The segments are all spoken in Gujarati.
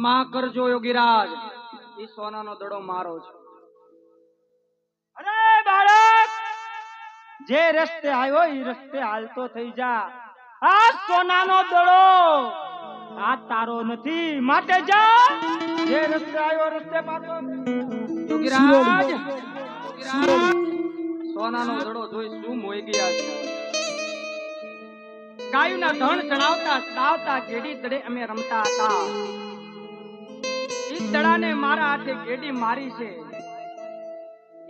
क्षमा करजो योगीराज, ई सोनानो दड़ो मारो छे। अरे बाळक, जे रस्ते आयो ई रस्ते हालतो थई जा। आ सोनानो दड़ो आ तारो नथी, माटे जा। जे रस्ते आयो रस्ते पाछो। योगीराज, सोनानो दड़ो જોઈ શું મોઈ ગયા છે। ગાયુના ધણ ચણાવતા સાવતા ગેડી દડે અમે રમતા હતા। ઈ દડાને મારા હાથે ગેડી મારી છે।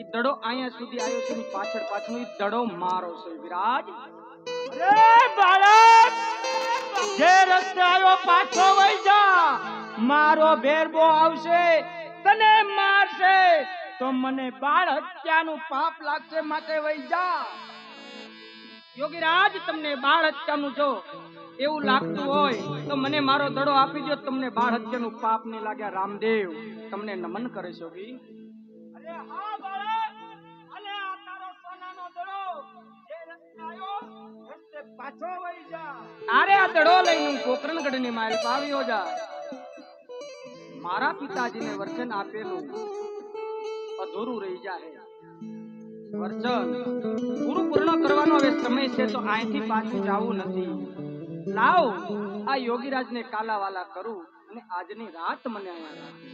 ઈ દડો અહીંયા સુધી આવ્યો છે ની પાછળ પાછળ ઈ દડો મારો છે વિરાજ। અરે બાળક, જે રસ્તે આયો પાછો વઈ જા। મારો ભેરબો આવશે, તને મારશે તો મને બાળ હત્યાનું પાપ લાગશે, માટે વઈ જા। યોગીરાજ, તમને બાળ હત્યાનું જો એવું લાગતું હોય તો મને મારો દડો આપી દો, તમને બાળ હત્યાનું પાપ ને લાગ્યા। રામદેવ તમને નમન કરે છે યોગી। અરે હા બાળક, અલે આ તારો સોનાનો દડો, જે રસ્તે આયો રસ્તે પાછો વઈ જા। અરે આ દડો લઈને હું કોકરણગઢની માલ પાવ્યો જા। મારા પિતાજીને વચન આપેલું અધૂરું રહી જાય। વચન પૂરું પૂર્ણ કરવાનો હવે સમય છે, તો અહીંથી પાછું જવું નથી। લાવ આ યોગીરાજને કાલાવાલા કરું અને આજની રાત મને અહીંયા રાખે।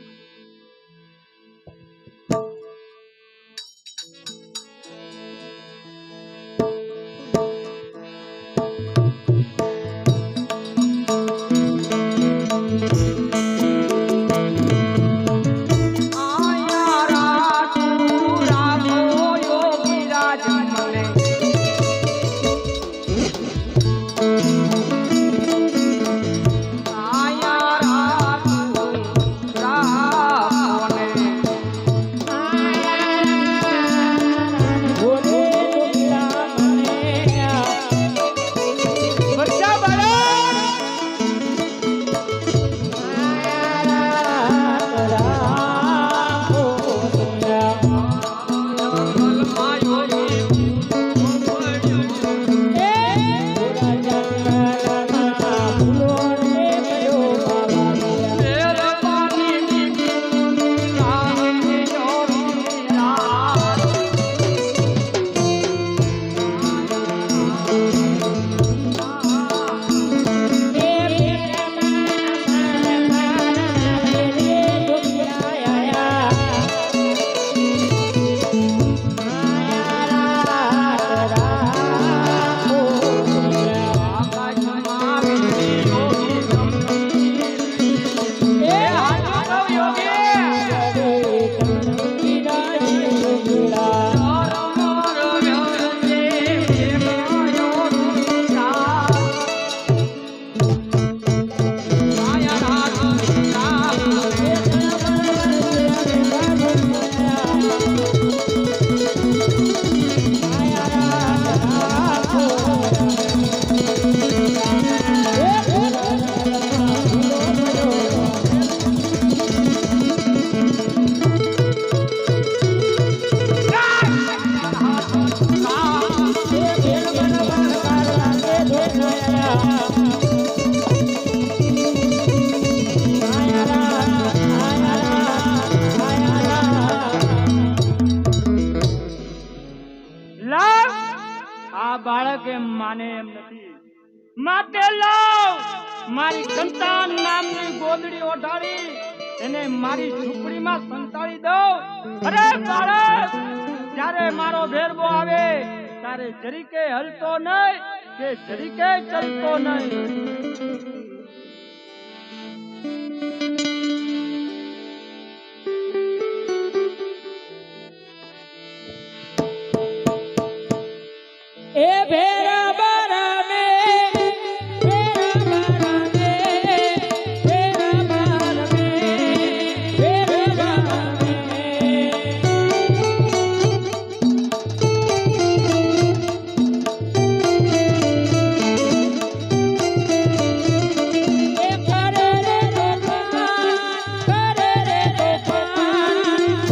બાળક એમ માને એમ નથી, માટે લાવ મારી સંતાન નામની ગોદડી ઓઢાડી એને મારી ઝૂંપડીમાં સંતાડી દઉં। અરે બાળક, જ્યારે મારો ભેરબો આવે ત્યારે જરીકે હલતો નહીં કે જરીકે ચલતો નહીં। ए भेरा बारा में, भेरा बारा में, भेरा बारा में, भेरा बारा ए करे रे तूफान, करे रे तूफान,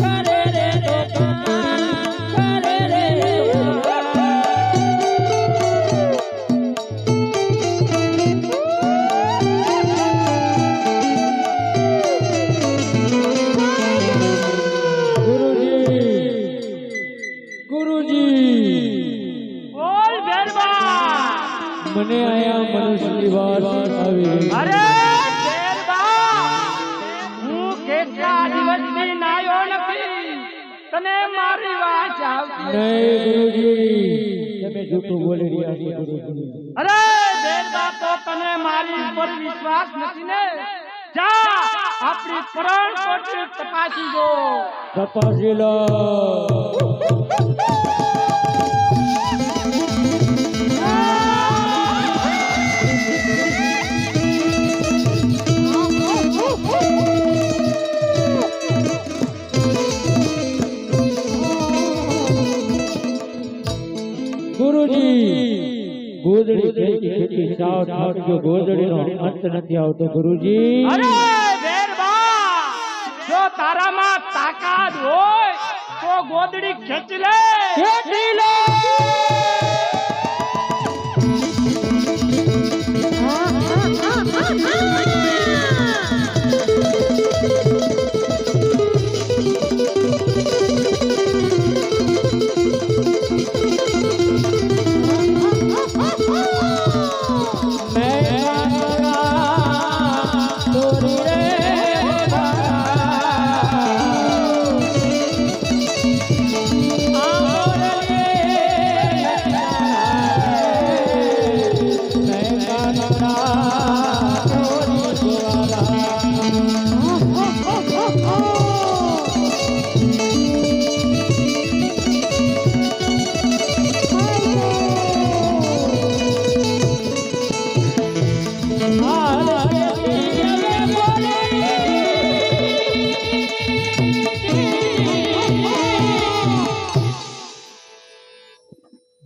करे रे तूफान, करे रे तूफान। ગુરુજી બોલ ભેરબા મને આયા મનુષ્યની વાત આવી અરે ભેરબા હું કેટલા દિવસથી નાયો નથી તને મારી વાત આવતી નહીં ગુરુજી તમે જૂઠું બોલી રહ્યા છો ગુરુજી અરે ભેરબા તો તને મારી ઉપર વિશ્વાસ નથી ને જા આપણી પ્રાણ કોટી તપાસી જો તપાસી લો ગુરુજી ગોદડી ખેતી સાવ થાક્યો ગોદડીનો અંત નથી આવતો ગુરુજી અરે ભેરબા જો તારામાં તાકાત હોય તો ગોદડી ખેંચી લે ખેતી લો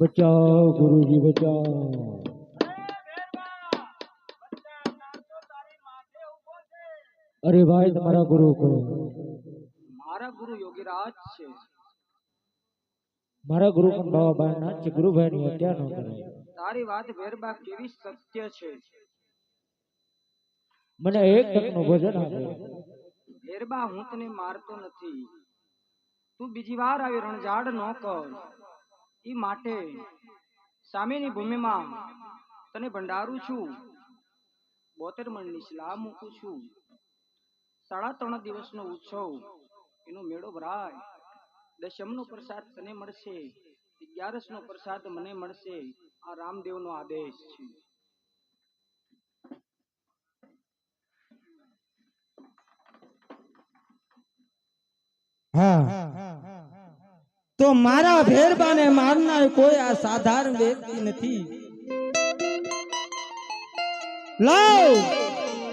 बचाओ गुरुजी बचाओ अरे भाई तुम्हारा गुरु को મારા ગુરુ યોગીરાજ છે. मारा गुरु पण बाबा भाई ना चे गुरु भाई ની હત્યા ન કરે તારી વાત ભેરબા કેવી સત્ય છે. મને એક તક નું ભજન આપે ભેરબા હું તને મારતો નથી, તું બીજી વાર આવી રણઝાડ ન કર. ઈ માટે સામેની ભૂમિમાં તને ભંડારું છું, 72 મણની શિલા મૂકું છું. 3.5 દિવસનો ઉત્સવ એનો મેળો ભરાય. દશમનો પ્રસાદ તને મળશે, 11નો પ્રસાદ મને મળશે. આ રામદેવનો આદેશ છે. हाँ तो मारा भेरबाने मारना कोई आ साधारण व्यक्ति नहीं लाओ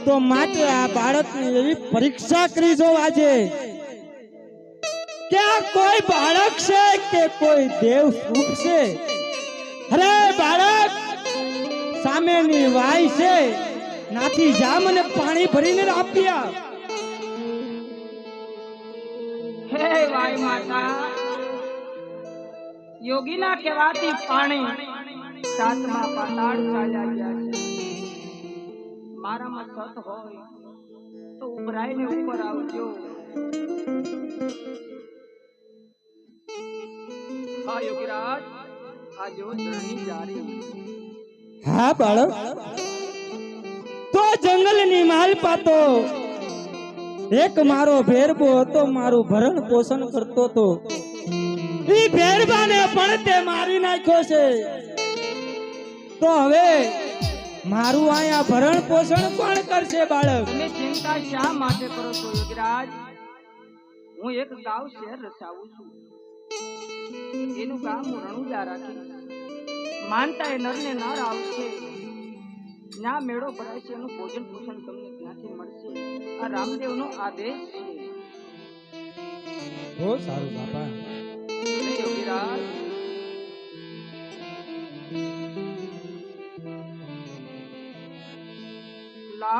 तो माटे आ बाळकनी एवी परीक्षा करी जो आजे क्या कोई बाळक छे के कोई देव स्वरूप छे. अरे बाळक सामेनी वाय छे नाथी जा मने पाणी भरीने आप्या. હે વાય માતા, યોગીના કહેવાથી પાણી 7મા પાતાળ ચાલ્યા ગયા છે. મારામાં સત હોય તો ઉભરાઈને ઉપર આવજો. હા યોગીરાજ, આ જો ધરણી જારી. हाँ बाळक तो जंगलनी मालपा तो एक मारो भेरबो હતો મારું ભરણ પોષણ કરતો તો ઈ ભેરબાને પણ તે મારી નાખ્યો છે. તો હવે મારું આયા ભરણ પોષણ કોણ કરશે બાળક. તમે ચિંતા શા માટે કરો છો યોગીરાજ? હું એક ગાવ શહેર રચાવું છું, એનું કામ હું રણુજા રાખીશ. માનતા એ નરને નર આવશે, ના મેળો ભરાય છે, એનું ભોજન પોષણ તમને ત્યાંથી મળશે. આ રામદેવનો આદેશ છે. બહુ સારું બાપા. હે યોગીરાજ,